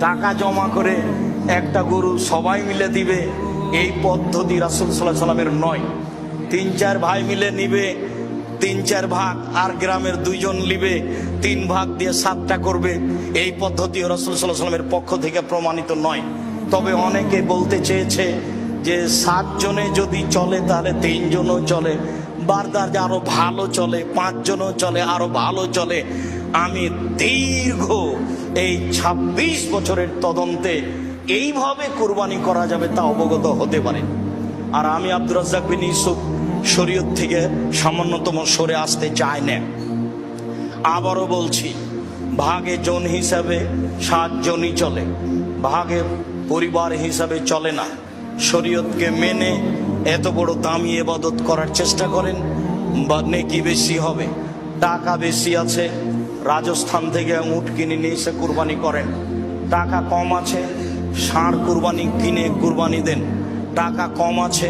টাকা জমা করে একটা গরু সবাই মিলে দিবে, এই পদ্ধতি রাসূল সাল্লাল্লাহু আলাইহি সাল্লামের নয়। 3-4 ভাই মিলে নিবে 3-4 ভাগ, আর গ্রামের 2 জন নিবে 3 ভাগ দিয়ে 7টা করবে, এই পদ্ধতি রাসূল সাল্লাল্লাহু আলাইহি সাল্লামের পক্ষ থেকে প্রমাণিত নয়। তবে অনেকে বলতে চেয়েছে যে 7 জনে যদি চলে তাহলে 3 জনও চলে, বারদার আরো ভালো চলে, 5 জনও চলে, আরো ভালো চলে। আমি দীর্ঘ এই 26 বছরের তদন্তে এইভাবে কুরবানি করা যাবে তা অবগত হতে পারে। আর আমি আব্দুর রাজ্জাক বিন ইউসুফ শরীয়ত থেকে সামান্যতম সরে আসতে চাই না। আবারও বলছি, ভাগে জন হিসাবে 7 জনই চলে, ভাগে পরিবার হিসাবে চলে না। শরীয়তকে মেনে এত বড় দামি ইবাদত করার চেষ্টা করেন, বা নেকি বেশি হবে। টাকা বেশি আছে, রাজস্থান থেকে উট কিনে নিয়ে এসে কুরবানি করেন। টাকা কম আছে, ষাঁড় কুরবানি কিনে কুরবানি দেন। টাকা কম আছে,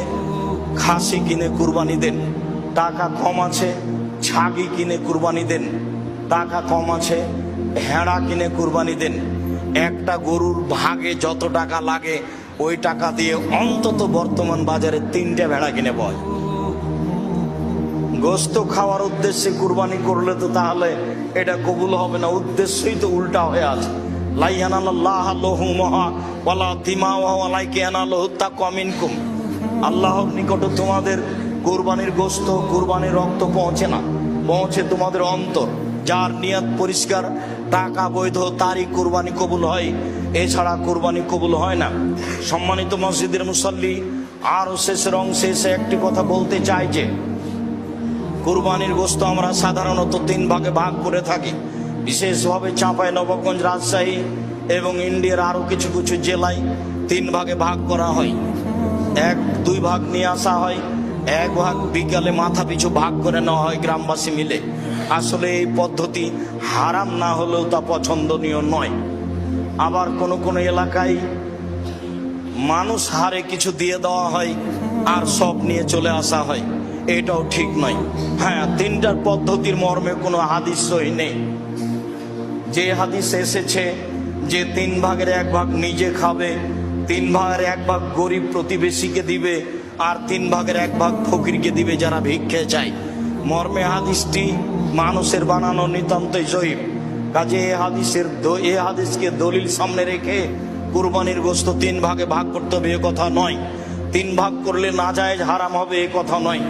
খাসি কিনে কুরবানি দেন। টাকা কম আছে, ছাগি কিনে কুরবানি দেন। টাকা কম আছে, ভেড়া কিনে কুরবানি দেন। একটা গরুর ভাগে যত টাকা লাগে ওই টাকা দিয়ে অন্তত বর্তমান বাজারে 3টে ভেড়া কিনে পাওয়া যায়। গোস্ত খাওয়ার উদ্দেশ্যে কুরবানি করলে তো তাহলে এটা কবুল হবে না, উদ্দেশ্যই তো উল্টা হয়ে আছে। লা ইয়ানালাল্লাহু লুহুমুহা ওয়ালা দিমাউহা ওয়ালাকিন ইয়ানালুহু তাকওয়া মিনকুম। আল্লাহর নিকটে তোমাদের কুরবানির গোস্ত, কুরবানির রক্ত পৌঁছে না, পৌঁছে তোমাদের অন্তর। যার নিয়ত পরিষ্কার, টাকা বৈধ, তারই কুরবানি কবুল হয়, এছাড়া কুরবানি কবুল হয় না। সম্মানিত মসজিদের মুসল্লি, আর শেষের অংশে এসে একটি কথা বলতে চাই যে কুরবানির গোস্ত আমরা সাধারণত 3 ভাগে ভাগ করে থাকি। বিশেষভাবে চাঁপাইনবাবগঞ্জ, রাজশাহী এবং ইন্ডিয়ার আরও কিছু কিছু জেলায় 3 ভাগে ভাগ করা হয়। 1-2 ভাগ নিয়ে আসা হয়, 1 ভাগ বিকালে মাথা পিছু ভাগ করে নেওয়া হয় গ্রামবাসী মিলে। আসলে এই পদ্ধতি হারাম না হলেও তা পছন্দনীয় নয়। আবার কোনো কোনো এলাকায় মানুষ হারে কিছু দিয়ে দেওয়া হয় আর সব নিয়ে চলে আসা হয়, এটাও ঠিক নয়। হ্যাঁ, 3টার পদ্ধতির মর্মে কোনো হাদিস সহি নেই। যে হাদিস এসেছে যে 3 ভাগের 1 ভাগ নিজে খাবে, 3 ভাগের 1 ভাগ গরিব প্রতিবেশীকে দিবে, আর 3 ভাগের 1 ভাগ ফকিরকে দিবে যারা ভিক্ষে চায়, মর্মে হাদিসটি মানুষের বানানো নিতান্তই জয়ীফ। কাজে এই হাদিসকে দলিল সামনে রেখে কুরবানির গোশত 3 ভাগে ভাগ করতে হবে এ কথা নয়। 3 ভাগ করলে নাজায়েজ হারাম হবে এ কথা নয়।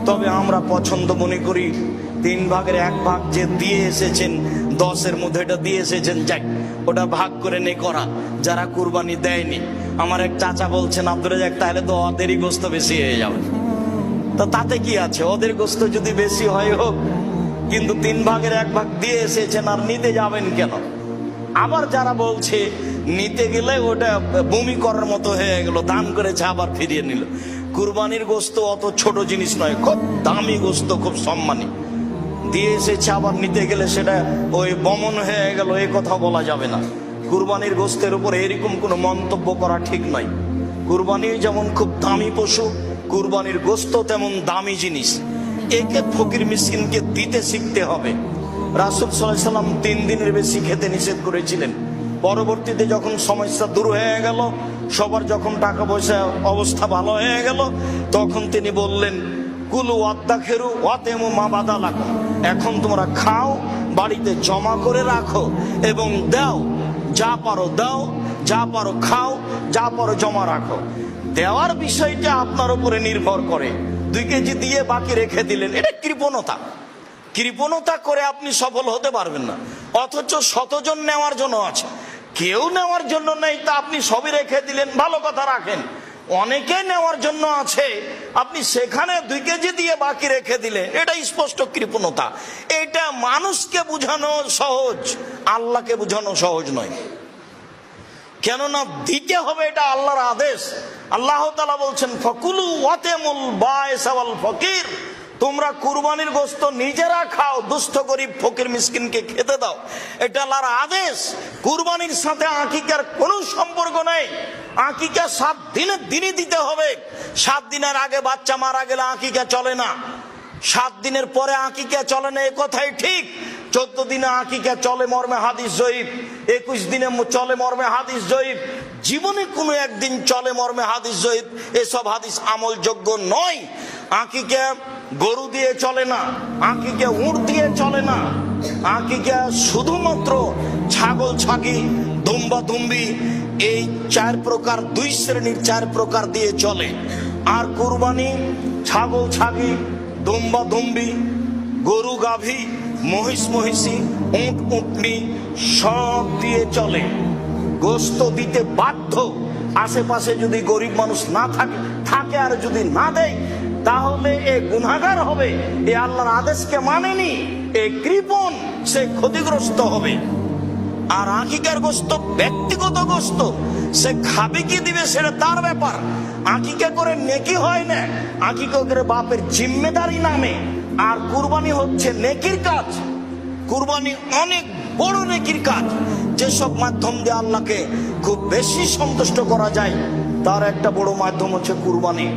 তবে আমরা পছন্দ মনে করি 3 ভাগের 1 ভাগ যে দিয়ে এসেছেন, 10-এর মধ্যে এটা দিয়ে এসেছেন, যাক ওটা ভাগ করে নে করা। যারা কুরবানি দেয়নি, আমার এক চাচা বলছেন, আব্দুর রাজ্জাক তাহলে তো ওদেরই গোশত বেশি হয়ে যাবে। তো তাতে কি আছে, ওদের গোশত যদি বেশি হয় হোক, কিন্তু 3 ভাগের 1 ভাগ দিয়ে এসেছেন আর নিতে যাবেন কেন? আবার যারা বলছে নিতে গেলে ওটা বমি করার মতো হয়ে গেল, দান করেছে আবার ফিরিয়ে নিল। কুরবানির গোশত অত ছোট জিনিস নয়, খুব দামি গোশত, খুব সম্মানী। দিয়ে এসেছে আবার নিতে গেলে সেটা ওই বমন হয়ে গেল, এই কথা বলা যাবে না। কুরবানির গোশতের উপর এরকম কোনো মন্তব্য করা ঠিক নয়। কুরবানি যেমন খুব দামি পশু, কুরবানির গোশত তেমন দামি জিনিস। একে ফকির মিসকিনকে দিতে শিখতে হবে। রাসূল সাল্লাল্লাহু আলাইহি সাল্লাম 3 দিনের বেশি খেতে নিষেধ করেছিলেন। পরবর্তীতে যখন সমস্যা দূর হয়ে গেল, সবার যখন টাকা পয়সা অবস্থা ভালো হয়ে গেল, তখন তিনি বললেন, কুলু ওয়াদ্দাখিরু ওয়াতেমু মা বাদালাকুম। এখন তোমরা খাও, বাড়িতে জমা করে রাখো এবং দাও, যা পারো দাও, যা পারো খাও, যা পারো জমা রাখো। দেওয়ার বিষয়টা আপনার উপরে নির্ভর করে। 2 কেজি দিয়ে বাকি রেখে দিলেন, এটা কৃপণতা। কৃপণতা করে আপনি সফল হতে পারবেন না। অথচ 100 জন নেওয়ার জন্য আছে, কেউ নেওয়ার জন্য নেই, তা আপনি সবই রেখে দিলেন, ভালো কথা রাখেন। অনেকে নেওয়ার জন্য আছে, আপনি সেখানে 2 কেজি দিয়ে বাকি রেখে দিলেন, এটা স্পষ্ট কৃপণতা। এটা মানুষকে বুঝানো সহজ, আল্লাহকে বুঝানো সহজ নয়। কেননা দিতে হবে, এটা আল্লাহর আদেশ। আল্লাহ তাআলা বলছেন, ফাকুলু ওয়াতেমুল বাইস ওয়াল ফকির। তোমরা কুরবানির গোশত নিজেরা খাও, দুস্থ গরিব ফকির মিসকিনকে খেতে দাও, এটা আল্লাহর আদেশ। কুরবানির সাথে আকিকার কোনো সম্পর্ক নেই। আকিকা 7 দিনের দিনই দিতে হবে। 7 দিনের আগে বাচ্চা মারা গেলে আকিকা চলে না, 7 দিনের পরে আকিকা চলে না, এ কথাই ঠিক। 14 দিনে আকিকা চলে মর্মে হাদিস জয়ীফ। 21 দিনে চলে মর্মে হাদিস জয়ীফ, জীবনে কোনো একদিন চলে মর্মে হাদিস জয়ীফ, এসব হাদিস আমলযোগ্য নয়। আকিকা গরু দিয়ে চলে না, আকিকা উট দিয়ে চলে না, আকিকা শুধুমাত্র ছাগল ছাগি দুম্বা দুম্বি এই 4 প্রকার, 2 শ্রেণীর 4 প্রকার দিয়ে চলে। আর কুরবানি ছাগল ছাগি দুম্বা দুম্বি গরু গাভী মহিষ মহিষী উট উটনি সব দিয়ে চলে। গোস্ত দিতে বাধ্য। আশেপাশে যদি গরিব মানুষ না থাকে আর যদি না দেয় তাহলে এ গুনাহগার হবে, এ আল্লাহর আদেশকে মানেনি, এ কৃপণ, সে ক্ষতিগ্রস্ত হবে। আর আকিকার গোস্ত ব্যক্তিগত গোস্ত, সে খাবে কি দিবে সেটা তার ব্যাপার। আকিকা করে নেকি হয় না, আকিকা করে বাপের জিম্মেদারি নামে। আর কুরবানি হচ্ছে নেকির কাজ, কুরবানি অনেক বড় নেকির কাজ। যেসব মাধ্যম দিয়ে আল্লাহকে খুব বেশি সন্তুষ্ট করা যায় তার একটা বড় মাধ্যম হচ্ছে কুরবানি।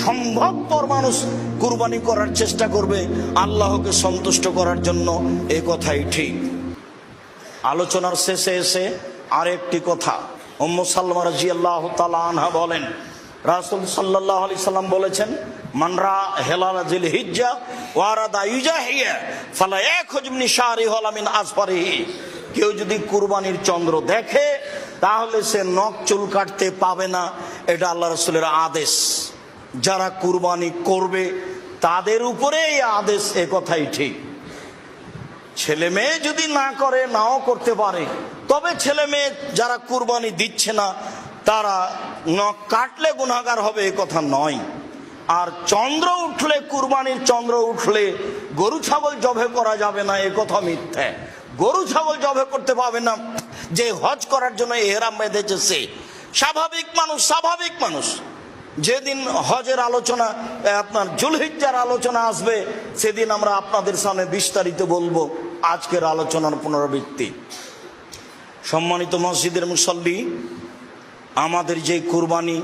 সম্ভবপর মানুষ কুরবানি করার চেষ্টা করবে আল্লাহকে সন্তুষ্ট করার জন্য, এ কথাই ঠিক। আলোচনার শেষে এসে আরেকটি কথা, উম্মু সালমা রাদিয়াল্লাহু তাআলা আনহা বলেন, রাসূল সাল্লাল্লাহু আলাইহি সাল্লাম বলেছেন, মান রা হিলাল জিলহিজ্জা ওয়া আরাদা ইউজাহিয়া ফালা ইয়াখুজ মিন শারিহি ওয়ালা মিন আসফারিহি। কেউ যদি কুরবানির চন্দ্র দেখে তাহলে সে নখ চুল কাটতে পাবে না, এটা আল্লাহ রাসূলের আদেশ। যারা কুরবানি করবে তাদের উপরে এই আদেশ, এ কথাই ঠিক। ছেলে মেয়ে যদি না করে, নাও করতে পারে, তবে ছেলে মেয়ে যারা কুরবানি দিচ্ছে না তারা নখ কাটলে গুনাহগার হবে, এ কথা নয়। আর চন্দ্র উঠলে, কুরবানির চন্দ্র উঠলে গরু ছাগল জবে করা যাবে না, এ কথা মিথ্যা। গরু ছাগল জবে করতে পারবে না যে হজ করার জন্য ইহরাম বেঁধেছে সে। স্বাভাবিক মানুষ যেদিন হজের আলোচনা, আপনার জুলহিজ্জার আলোচনা আসবে, সেদিন আমরা আপনাদের সামনে বিস্তারিত বলবো। আজকের আলোচনার পুনরাবৃত্তি। সম্মানিত মসজিদের মুসল্লি, আমাদের যে কুরবানি,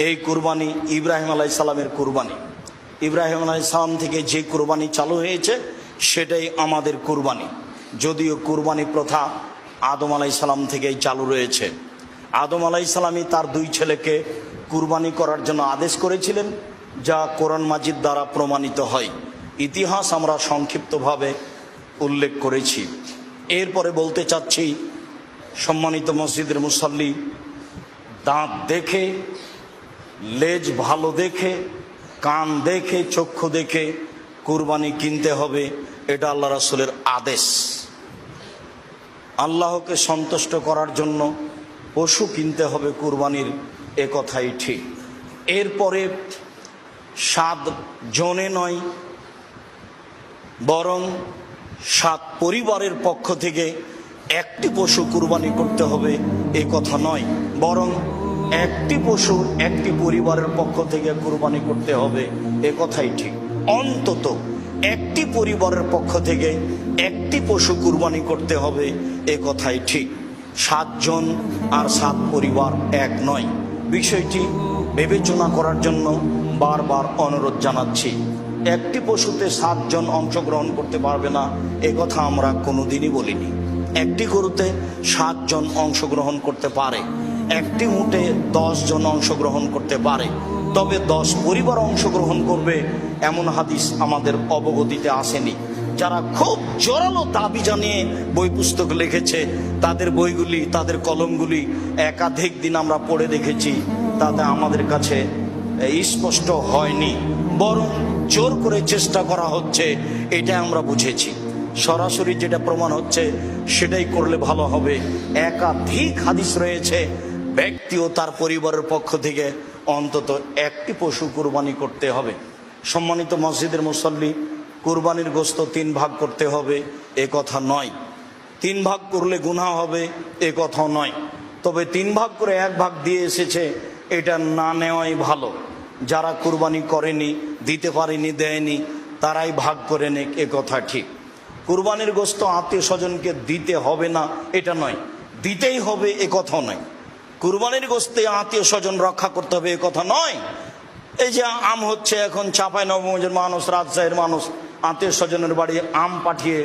এই কুরবানি ইব্রাহিম আলাইহিস সালামের কুরবানি। ইব্রাহিম আলাইহিস সালাম থেকে যে কুরবানি চালু হয়েছে সেটাই আমাদের কুরবানি। যদিও কুরবানি প্রথা আদম আলাইহিস সালাম থেকেই চালু রয়েছে। আদম আলাইহিস সালামই তার 2 ছেলেকে কুরবানি করার জন্য আদেশ করেছিলেন, যা কোরআন মাজিদ দ্বারা প্রমাণিত হয়। ইতিহাস আমরা সংক্ষিপ্তভাবে উল্লেখ করেছি। এরপরে বলতে চাচ্ছি, সম্মানিত মসজিদের মুসল্লি, দাঁত দেখে, লেজ ভালো দেখে, কান দেখে, চক্ষু দেখে কুরবানি কিনতে হবে, এটা আল্লাহ রাসূলের আদেশ। আল্লাহকে সন্তুষ্ট করার জন্য পশু কিনতে হবে কুরবানির, এ কথাই ঠিক। এরপরে 7 জনে নয়, বরং 7 পরিবারের পক্ষ থেকে একটি পশু কুরবানি করতে হবে, এ কথা নয়, বরং একটি পশু একটি পরিবারের পক্ষ থেকে কুরবানি করতে হবে, এ কথাই ঠিক। অন্তত একটি পরিবারের পক্ষ থেকে একটি পশু কুরবানি করতে হবে, এ কথাই ঠিক। 7 জন আর 7 পরিবার এক নয়। বিষয়টি বিবেচনা করার জন্য বারবার অনুরোধ জানাচ্ছি। একটি পশুতে 7 জন অংশগ্রহণ করতে পারবে না, এ কথা আমরা কোনোদিনই বলিনি। একটি গরুতে 7 জন অংশগ্রহণ করতে পারে, একটি উটে 10 জন অংশগ্রহণ করতে পারে, তবে 10 পরিবার অংশগ্রহণ করবে এমন হাদিস আমাদের অবগতিতে আসেনি। যারা খুব জোরালো দাবি জানিয়ে বই পুস্তক লিখেছে, তাদের বইগুলি, তাদের কলমগুলি একাধিক দিন আমরা পড়ে দেখেছি, তাতে আমাদের কাছে স্পষ্ট হয়নি, বরং জোর করে চেষ্টা করা হচ্ছে, এটা আমরা বুঝেছি। সরাসরি যেটা প্রমাণ হচ্ছে সেটাই করলে ভালো হবে। একাধিক হাদিস রয়েছে, ব্যক্তি ও তার পরিবারের পক্ষ থেকে অন্তত একটি পশু কুরবানি করতে হবে। সম্মানিত মসজিদের মুসল্লি, কুরবানির গোশত 3 ভাগ করতে হবে, এ কথা নয়। 3 ভাগ করলে গুনাহ হবে, এ কথাও নয়। তবে 3 ভাগ করে 1 ভাগ দিয়ে এসেছে, এটা না নেওয়াই ভালো। যারা কুরবানি করেনি, দিতে পারেনি, দেয়নি, তারাই ভাগ করে নেক, এ কথা ঠিক। কুরবানির গোশত আত্মীয় স্বজনকে দিতে হবে না, এটা নয়, দিতেই হবে, এ কথাও নয়। কুরবানির গোশতে আত্মীয় স্বজন রক্ষা করতে হবে, এ কথা নয়। এই যে আম হচ্ছে এখন, চাঁপাইনবাবগঞ্জের মানুষ, রাজশাহীর মানুষ আত্মীয় স্বজনের বাড়ি আম পাঠিয়ে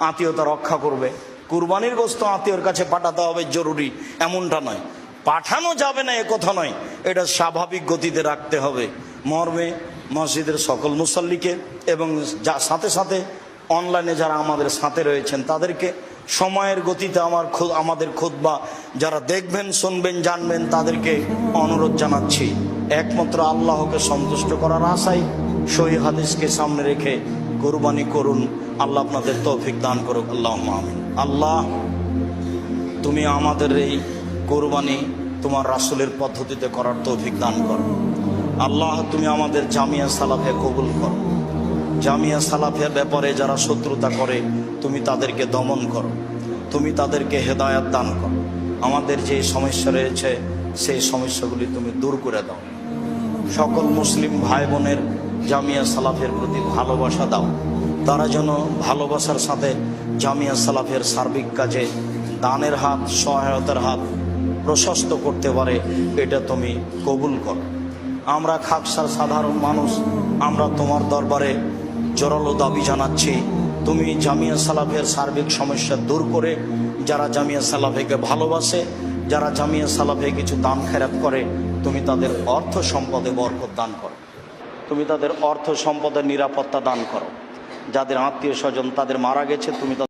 আত্মীয়তা রক্ষা করবে, কুরবানির গোশত আত্মীয়র কাছে পাঠাতে হবে জরুরি এমনটা নয়, পাঠানো যাবে না এ কথা নয়, এটা স্বাভাবিক গতিতে রাখতে হবে। মর্মে মসজিদের সকল মুসল্লিকে এবং সাথে সাথে অনলাইনে যারা আমাদের সাথে রয়েছেন তাদেরকে সময়ের গতিতে আমাদের খুতবা যারা দেখবেন, শুনবেন, জানবেন তাদেরকে অনুরোধ জানাচ্ছি, একমাত্র আল্লাহকে সন্তুষ্ট করার আশায় সহিহ হাদিসকে সামনে রেখে কুরবানি করুন। আল্লাহ আপনাদের তৌফিক দান করুক, আল্লাহুম্মা আমিন। আল্লাহ, তুমি আমাদের এই কুরবানি তোমার রাসূলের পদ্ধতিতে করার তৌফিক দান করো। আল্লাহ, তুমি আমাদের জামিয়া সালাফিয়া কবুল করো। জামিয়া সালাফিয়ার ব্যাপারে যারা শত্রুতা করে তুমি তাদেরকে দমন করো, তুমি তাদেরকে হেদায়াত দান করো। আমাদের যে সমস্যা রয়েছে সেই সমস্যাগুলি তুমি দূর করে দাও। সকল মুসলিম ভাই বোনের জামিয়া সালাফের প্রতি ভালোবাসা দাও, তারা যেন ভালোবাসার সাথে জামিয়া সালাফের সার্বিক কাজে দানের হাত, সহায়তার হাত প্রশস্ত করতে পারে, এটা তুমি কবুল করো। আমরা খাকসার সাধারণ মানুষ, আমরা তোমার দরবারে জোরালো দাবি জানাচ্ছি, তুমি জামিয়া সালাফের সার্বিক সমস্যা দূর করে যারা জামিয়া সালাফেকে ভালোবাসে, যারা জামিয়া সালাফে কিছু দান খেরাত করে, তুমি তাদের অর্থ সম্পদে বরকত দান করো, তুমি তাদের অর্থ সম্পদের নিরাপত্তা দান করো। যাদের আত্মীয় স্বজন তাদের মারা গেছে তুমি